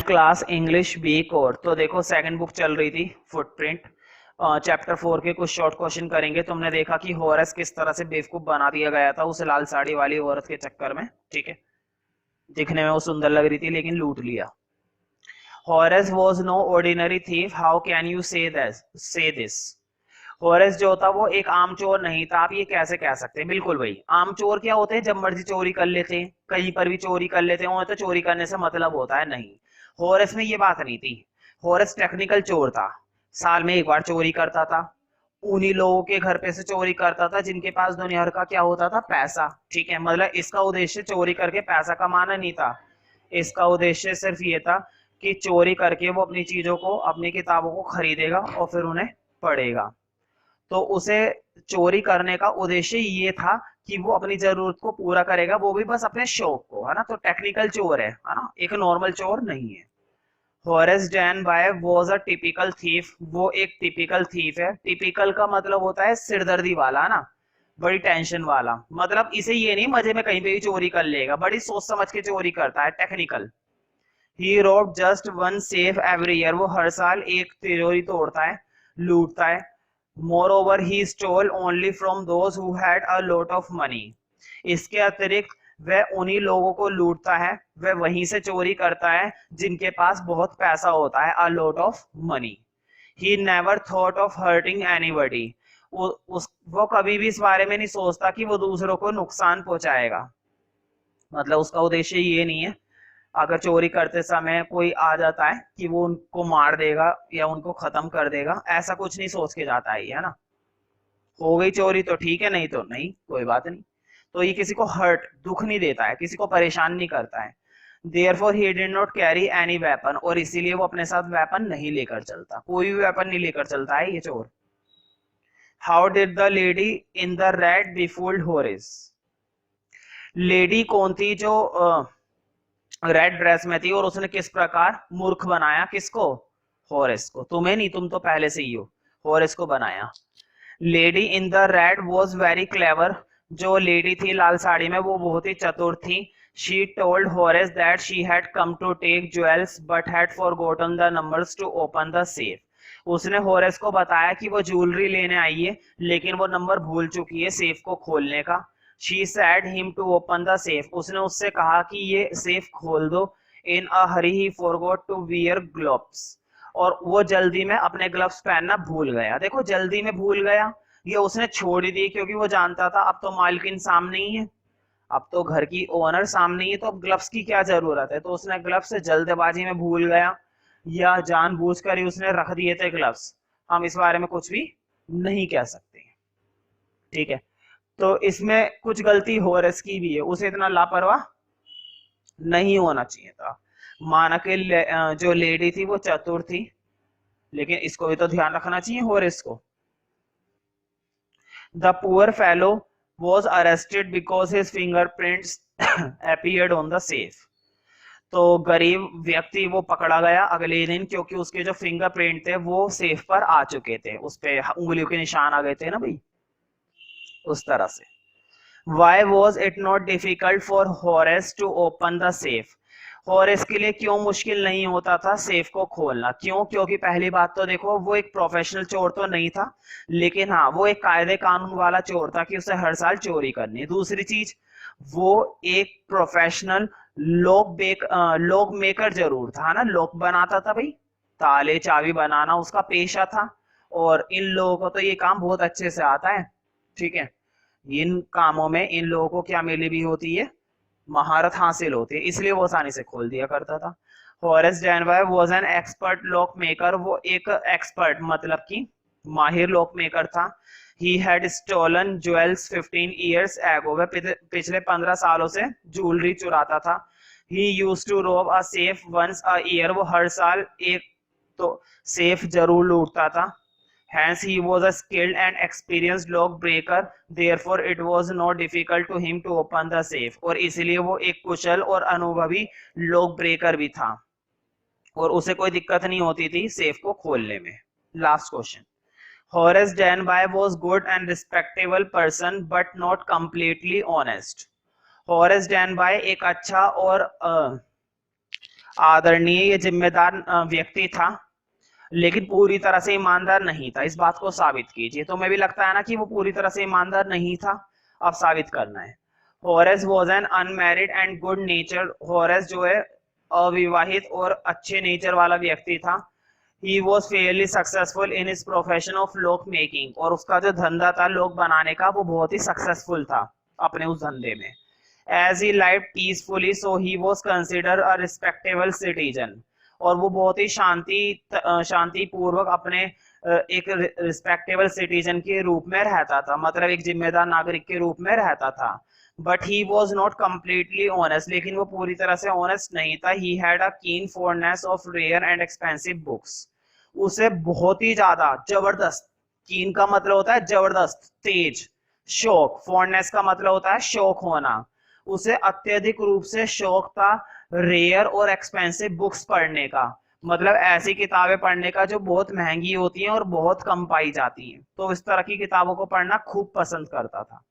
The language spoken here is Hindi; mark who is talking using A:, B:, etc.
A: Class English B core. तो देखो सेकंड बुक चल रही थी फुटप्रिंट, चैप्टर 4 के कुछ शॉर्ट क्वेश्चन करेंगे। तुमने देखा कि हॉरेस किस तरह से बेवकूफ बना दिया गया था उसे लाल साड़ी वाली औरत के चक्कर में। ठीक है, दिखने में वो सुंदर लग रही थी लेकिन लूट लिया। Horace was no ordinary thief, how can you say this. Horace जो था वो एक आम चोर नहीं था, आप ये कैसे कह सकते हैं। बिल्कुल भाई, आम चोर क्या होते हैं, जब मर्जी चोरी कर लेते हैं, कहीं पर भी चोरी कर लेते हैं, उन्हें तो चोरी करने से मतलब होता है। नहीं, हॉरेस में ये बात नहीं थी। हॉरेस टेक्निकल चोर था, साल में एक बार चोरी करता था, उन्हीं लोगों के घर पे से चोरी करता था जिनके पास दुनिया भर का क्या होता था, पैसा। ठीक है, मतलब इसका उद्देश्य चोरी करके पैसा कमाना नहीं था, इसका उद्देश्य सिर्फ ये था कि चोरी करके वो अपनी चीजों को, अपनी किताबों को खरीदेगा और फिर उन्हें पढ़ेगा। तो उसे चोरी करने का उद्देश्य ये था कि वो अपनी जरूरत को पूरा करेगा, वो भी बस अपने शौक को, है ना। तो टेक्निकल चोर है ना, एक नॉर्मल चोर नहीं है। Horace Danby was a typical thief, वो एक टिपिकल थीफ है। टिपिकल का मतलब होता है सिरदर्दी वाला, है ना, बड़ी टेंशन वाला। मतलब इसे ये नहीं मजे में कहीं पे भी चोरी कर लेगा, बड़ी सोच समझ के चोरी करता है, टेक्निकल। ही रोब just one safe every year, वो हर साल एक तिजोरी तोड़ता है, लूटता है। Moreover, he stole only from those who had a lot of money. इसके अतिरिक्त वह उन्हीं लोगों को लूटता है, वह वहीं से चोरी करता है जिनके पास बहुत पैसा होता है, a lot of money. He never thought of hurting anybody. वो कभी भी इस बारे में नहीं सोचता कि वो दूसरों को नुकसान पहुंचाएगा। मतलब उसका उद्देश्य ये नहीं है अगर चोरी करते समय कोई आ जाता है कि वो उनको मार देगा या उनको खत्म कर देगा, ऐसा कुछ नहीं सोच के जाता है ना। हो गई चोरी तो ठीक है, नहीं तो नहीं, कोई बात नहीं। तो ये किसी को हर्ट, दुख नहीं देता है, किसी को परेशान नहीं करता है। Therefore he did not carry any weapon, और इसीलिए वो अपने साथ वेपन नहीं लेकर चलता, कोई भी वेपन नहीं लेकर चलता है ये चोर। How did the lady in the red befooled Horace? Lady कौन थी जो रेड ड्रेस में थी, और उसने किस प्रकार मूर्ख बनाया किसको, हॉरेस को। तुम्हें नहीं, तुम तो पहले से ही हो, हॉरेस को बनाया। Lady in the red was very clever, जो लेडी थी लाल साड़ी में वो बहुत ही चतुर थी। She told Horace that she had come to take jewels but had forgotten the numbers to open the safe. उसने हॉरेस को बताया कि वो ज्वेलरी लेने आई है लेकिन वो नंबर भूल चुकी है सेफ को खोलने का। She said him to open the safe. उसने उससे कहा कि ये सेफ खोल दो। In a hurry he forgot to wear gloves. और वो जल्दी में अपने ग्लव्स पहनना भूल गया। देखो, जल्दी में भूल गया, ये उसने छोड़ ही दी क्योंकि वो जानता था अब तो मालकिन सामने ही है, अब तो घर की ओनर सामने ही है, तो अब ग्लव्स की क्या जरूरत है। तो उसने ग्लव्स जल्दबाजी में भूल गया या जानबूझकर ही उसने रख दिए थे ग्लव्स, हम इस बारे में कुछ भी नहीं कह सकते। ठीक है, तो इसमें कुछ गलती हॉरेस की भी है, उसे इतना लापरवाह नहीं होना चाहिए था। माना कि जो लेडी थी वो चतुर थी, लेकिन इसको भी तो ध्यान रखना चाहिए हॉरेस को। The poor fellow was arrested because his fingerprints appeared on the safe. तो गरीब व्यक्ति वो पकड़ा गया अगले दिन क्योंकि उसके जो फिंगरप्रिंट थे वो सेफ पर आ चुके थे, उस पे उंगलियों के निशान आ गए थे ना भाई, उस तरह से। Why was it not difficult for Horace to open the safe? Horace के लिए क्यों मुश्किल नहीं होता था सेफ को खोलना, क्यों? क्योंकि पहली बात तो देखो, वो एक प्रोफेशनल चोर तो नहीं था, लेकिन हाँ वो एक कायदे कानून वाला चोर था कि उसे हर साल चोरी करनी है। दूसरी चीज, वो एक प्रोफेशनल लॉक मेकर जरूर था ना, लॉक बनाता था भाई, ताले चाबी बनाना उसका पेशा था, और इन लोगों को तो ये काम बहुत अच्छे से आता है। ठीक है, इन कामों में इन लोगों को क्या मिली भी होती है, महारत हासिल होती है, इसलिए वो आसानी से खोल दिया करता था। Horace Danby was an expert lock maker, वो एक एक्सपर्ट मतलब कि माहिर लॉक मेकर था। He had stolen jewels 15 years ago, वह पिछले 15 सालों से ज्वेलरी चुराता था। He used to rob a safe once a year, वो हर साल एक तो सेफ जरूर लूटता था। Hence he was a skilled and experienced lock breaker, therefore it was not difficult to him to open the safe, और इसलिए वो एक कुशल और अनुभवी लॉक ब्रेकर भी था और उसे कोई दिक्कत नहीं होती थी सेफ को खोलने में। Last question, Horace Denby was good and respectable person but not completely honest. Horace Denby एक अच्छा और आदरणीय, ये जिम्मेदार व्यक्ति था, लेकिन पूरी तरह से ईमानदार नहीं था। इस बात को साबित कीजिए। तो मैं भी लगता है ना कि वो पूरी तरह से ईमानदार नहीं था। अब साबित करना है। Horace was an unmarried and good nature. Horace जो है अविवाहित और अच्छे नेचर वाला व्यक्ति था। He was Fairlie successful in his profession of लोक मेकिंग। और उसका जो धंधा था लोक बनाने का, वो बहुत ही सक्सेसफुल था अपने उस धंधे में। As he live peacefully so he was consider a respectable citizen. और वो बहुत ही शांति पूर्वक अपने एक रिस्पेक्टेबल सिटीजन के रूप में रहता था, मतलब एक जिम्मेदार नागरिक के रूप में रहता था। But he was not completely honest. लेकिन वो पूरी तरह से ऑनेस्ट नहीं था। He had a keen fondness of rare and expensive books. उसे बहुत ही ज्यादा जबरदस्त, कीन का मतलब होता है जबरदस्त, तेज। शौक, फॉन्डनेस का मतलब होता है शौक होना। उसे अत्यधिक रूप से शौक था रेयर और एक्सपेंसिव बुक्स पढ़ने का, मतलब ऐसी किताबें पढ़ने का जो बहुत महंगी होती हैं और बहुत कम पाई जाती हैं। तो इस तरह की किताबों को पढ़ना खूब पसंद करता था।